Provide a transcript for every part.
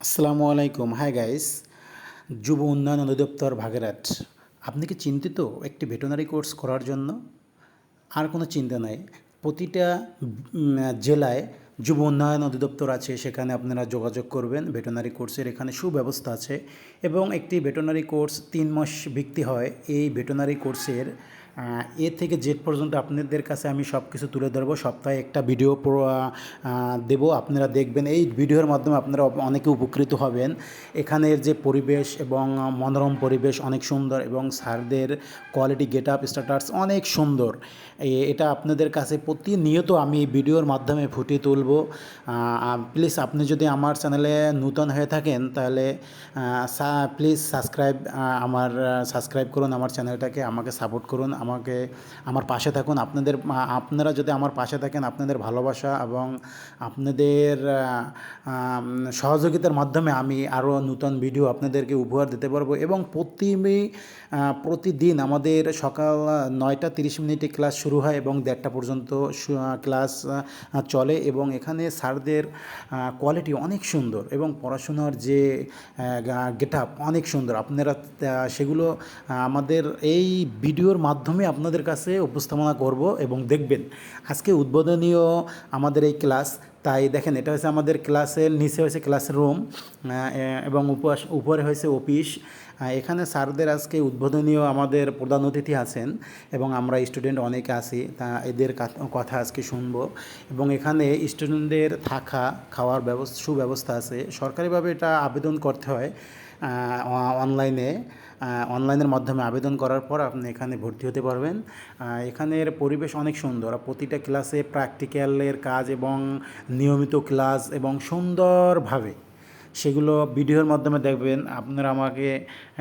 আসসালামু আলাইকুম। Hi guys. যুব উন্নয়ন অধিদপ্তর বাগেরহাট। আপনি কি চিন্তিত একটি ভেটেরিনারি কোর্স করার জন্য? আর কোনো চিন্তা নাই। প্রতিটা জেলায় যুব উন্নয়ন অধিদপ্তর আছে, সেখানে আপনারা যোগাযোগ করবেন। ভেটেরিনারি কোর্সের এখানে সুব্যবস্থা আছে এবং একটি ভেটেরিনারি কোর্স ৩ মাস ভিত্তি হয়। এই ভেটেরিনারি কোর্সের এ থেকে জেড পর্যন্ত আপনাদের কাছে আমি সব কিছু তুলে ধরবো। সপ্তাহে একটা ভিডিও দেবো, আপনারা দেখবেন। এই ভিডিওর মাধ্যমে আপনারা অনেকে উপকৃত হবেন। এখানের যে পরিবেশ এবং মনোরম পরিবেশ অনেক সুন্দর এবং স্যারদের কোয়ালিটি গেট আপ স্ট্যাটাস অনেক সুন্দর। এটা আপনাদের কাছে প্রতিনিয়ত আমি ভিডিওর মাধ্যমে ফুটিয়ে তুলব। প্লিজ আপনি যদি আমার চ্যানেলে নূতন হয়ে থাকেন তাহলে প্লিজ সাবস্ক্রাইব করুন আমার চ্যানেলটাকে, আমাকে সাপোর্ট করুন, আমার পাশে থাকুন। আপনারা যদি আমার পাশে থাকেন, আপনাদের ভালোবাসা এবং আপনাদের সহযোগিতার মাধ্যমে আমি আরও নূতন ভিডিও আপনাদেরকে উপহার দিতে পারবো। এবং প্রতিদিন আমাদের সকাল 9টা 30 মিনিটে ক্লাস শুরু হয় এবং 1:30 পর্যন্ত ক্লাস চলে। এবং এখানে স্যারদের কোয়ালিটি অনেক সুন্দর এবং পড়াশোনার যে গেট আপ অনেক সুন্দর। আপনারা সেগুলো আমাদের এই ভিডিওর মাধ্যমে আপনাদের কাছে উপস্থাপনা করব এবং দেখবেন। আজকে উদ্বোধনীয় আমাদের এই ক্লাস, তাই দেখেন এটা হচ্ছে আমাদের ক্লাসের নিচে হয়েছে ক্লাসরুম এবং উপরে হয়েছে অফিস। এখানে স্যারদের আজকে উদ্বোধনীয় আমাদের প্রধান অতিথি আছেন এবং আমরা স্টুডেন্ট অনেকে আছি, তা এদের কথা আজকে শুনবো। এবং এখানে স্টুডেন্টদের খাওয়ার সুব্যবস্থা আছে। সরকারিভাবে এটা আবেদন করতে হয় অনলাইনের মাধ্যমে। আবেদন করার পর আপনি এখানে ভর্তি হতে পারবেন। এখানের পরিবেশ অনেক সুন্দর। প্রতিটা ক্লাসে প্র্যাকটিক্যালের কাজ এবং নিয়মিত ক্লাস এবং সুন্দরভাবে সেগুলো ভিডিওর মাধ্যমে দেখবেন। আপনারা আমাকে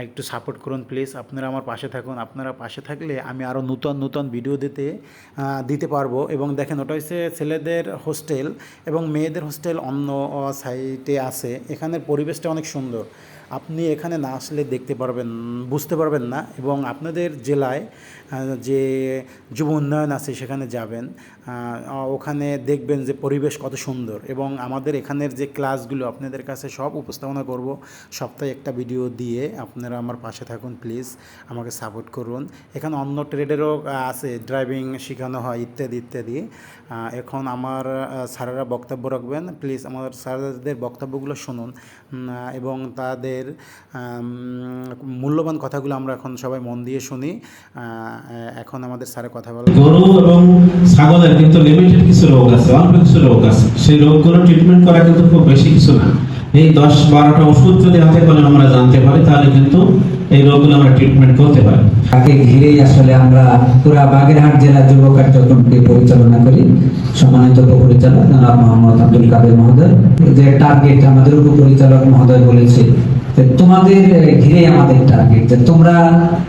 একটু সাপোর্ট করুন প্লিজ। আপনারা আমার পাশে থাকুন। আপনারা পাশে থাকলে আমি আরও নূতন ভিডিও দিতে পারবো। এবং দেখেন ওটা হচ্ছে ছেলেদের হোস্টেল এবং মেয়েদের হোস্টেল অন্য সাইটে আছে। এখানের পরিবেশটা অনেক সুন্দর। আপনি এখানে না আসলে বুঝতে পারবেন না। এবং আপনাদের জেলায় যে যুব উন্নয়ন আছে সেখানে যাবেন, ওখানে দেখবেন যে পরিবেশ কত সুন্দর। এবং আমাদের এখানের যে ক্লাসগুলো আপনাদের কাছে সব উপস্থাপনা করব সপ্তাহে একটা ভিডিও দিয়ে। আপনারা আমার পাশে থাকুন প্লিজ, আমাকে সাপোর্ট করুন। এখানে অন্য ট্রেডেরও আছে, ড্রাইভিং শেখানো হয় ইত্যাদি ইত্যাদি। এখন আমার স্যারেরা বক্তব্য রাখবেন। প্লিজ আমার স্যারদের বক্তব্যগুলো শুনুন এবং তাদের মূল্যবান কথাগুলো আমরা এখন সবাই মন দিয়ে শুনি। এখন আমাদের স্যারের কথা বলা। গরু এবং ছাগলের কিন্তু লিমিটেড কিছু রোগ আছে, অল্প কিছু রোগ আছে। সেই রোগগুলো ট্রিটমেন্ট করা কিন্তু খুব বেশি কিছু না। এই 10-12টা ওষুধ যদি হাতে করে আমরা জানতে পারি তাহলে কিন্তু এই রোগগুলো আমরা ট্রিটমেন্ট করতে পারি। তাকে ঘিরেই আসলে আমরা পুরা বাগেরহাট জেলা যুব কার্যক্রমকে পরিচালনা করি। সম্মানিত উপপরিচালক জনাব মোহাম্মদ আব্দুল কাদের মহোদয়, যে টার্গেট আমাদের উপপরিচালক মহোদয় বলেছে তোমাদের ঘিরে আমাদের টার্গেট, যে তোমরা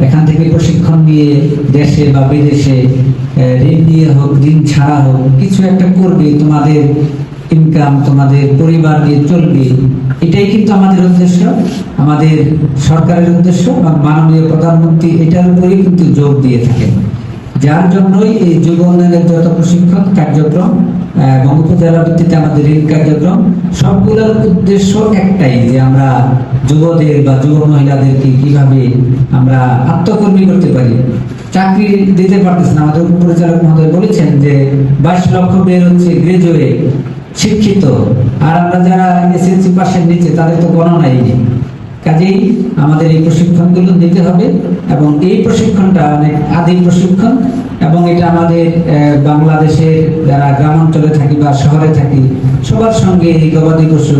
এখান থেকে প্রশিক্ষণ নিয়ে দেশে বা বিদেশে ঋণ নিয়ে হোক, ঋণ ছাড়া হোক, কিছু একটা করবে, তোমাদের ইনকাম, তোমাদের পরিবার নিয়ে চলবে। এটাই কিন্তু আমাদের উদ্দেশ্য, আমাদের সরকারের উদ্দেশ্য। মাননীয় প্রধানমন্ত্রী এটার উপরেই কিন্তু জোর দিয়ে থাকেন। যার জন্যই এই যুব উন্নয়নের যত প্রশিক্ষণ কার্যক্রম এবং উপজেলা ভিত্তিতে আমাদের ঋণ কার্যক্রম, সবগুলোর উদ্দেশ্য একটাই, যে আমরা যুবদের বা যুব মহিলাদেরকে কিভাবে আমরা আত্মকর্মী করতে পারি। চাকরি দিতে পারতেছে না। আমাদের উপপরিচালক মহোদয় বলেছেন যে 22 লক্ষ বের হচ্ছে গ্রাজুয়েট শিক্ষিত, আর আমরা যারা এসএসসি পাশের নিচে তাদের তো গণনাই নেই। কাজেই আমাদের এই প্রশিক্ষণগুলো নিতে হবে এবং এই প্রশিক্ষণটা অনেক আদি প্রশিক্ষণ এবং এটা আমাদের বাংলাদেশের যারা গ্রামাঞ্চলে থাকি বা শহরে থাকি সবার সঙ্গে এই গবাদি পশু,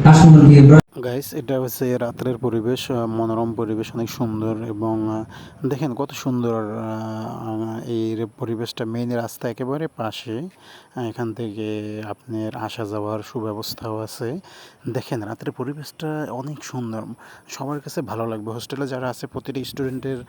হাঁস মুরগি। গাইস, এটা হচ্ছে রাত্রের পরিবেশ, মনোরম পরিবেশ অনেক সুন্দর। এবং দেখেন কত সুন্দর এই পরিবেশটা। মেইন রাস্তা একেবারে পাশে, এখান থেকে আপনার আসা যাওয়ার সুব্যবস্থাও আছে। দেখেন রাত্রের পরিবেশটা অনেক সুন্দর, সবার কাছে ভালো লাগবে। হোস্টেলে যারা আছে প্রতিটি স্টুডেন্টের